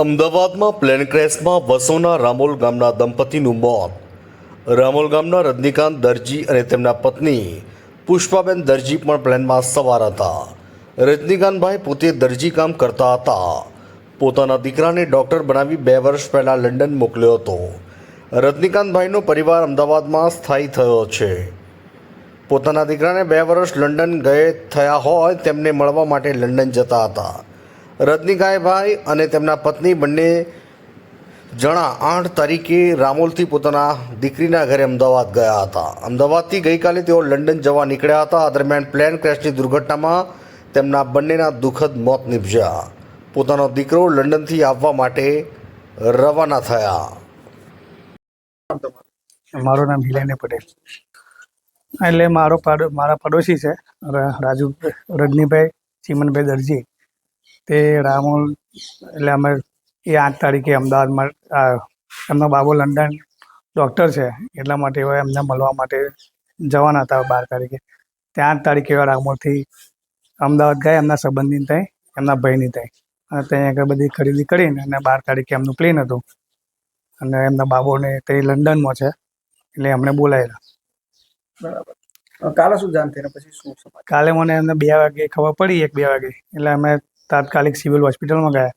અમદાવાદમાં પ્લેન ક્રેશમાં વસોના રામોલ ગામના દંપતીનું મોત. રામોલ ગામના રજનીકાંત દરજી અને તેમના પત્ની પુષ્પાબેન દરજી પણ પ્લેનમાં સવાર હતા. રજનીકાંતભાઈ પોતે દરજી કામ કરતા હતા. પોતાના દીકરાને ડૉક્ટર બનાવી 2 વર્ષ પહેલાં લંડન મોકલ્યો હતો. રજનીકાંતભાઈનો પરિવાર અમદાવાદમાં સ્થાયી થયો છે. પોતાના દીકરાને 2 વર્ષ લંડન થયા હોય તેમને મળવા માટે લંડન જતા હતા. રજનીકાંતભાઈ અને તેમના પત્ની બંને જણા 8 તારીખે રામોલથી પોતાના દીકરીના ઘરે અમદાવાદ ગયા હતા. અમદાવાદથી ગઈકાલે તેઓ લંડન જવા નીકળ્યા હતા. આ દરમિયાન પ્લેન ક્રેશની દુર્ઘટનામાં તેમના બંનેના દુઃખદ મોત નીપજ્યા. પોતાનો દીકરો લંડનથી આવવા માટે રવાના થયા. મારું નામ હિલેન પટેલ. એટલે મારા પડોશી છે રાજુ રજનીભાઈ ચીમનભાઈ દરજી. તે રામોલ એટલે અમે એ 8 તારીખે અમદાવાદમાં એમનો બાબો લંડન ડૉક્ટર છે એટલા માટે એવા એમને મળવા માટે જવાના હતા 12 તારીખે. ત્યાં 8 તારીખે એવા રામોલથી અમદાવાદ ગયા એમના સંબંધીને ત્યાં, એમના ભાઈની ત્યાં, અને ત્યાં આગળ બધી ખરીદી કરીને અને 12 તારીખે એમનું પ્લેન હતું અને એમના બાબોને તે લંડનમાં છે એટલે એમણે બોલાયેલા. બરાબર. કાલે શું જાણ થઈને પછી શું સમાચાર? કાલે મને એમને 2 વાગે ખબર પડી, 1-2 વાગે, એટલે અમે તાત્કાલિક સિવિલ હોસ્પિટલમાં ગયા.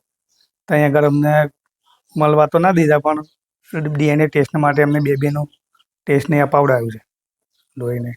ત્યાં આગળ અમને મળવા તો ના દીધા, પણ DNA ટેસ્ટ માટે અમને બેબીનું ટેસ્ટને અપાવડાવ્યું છે લોહીને.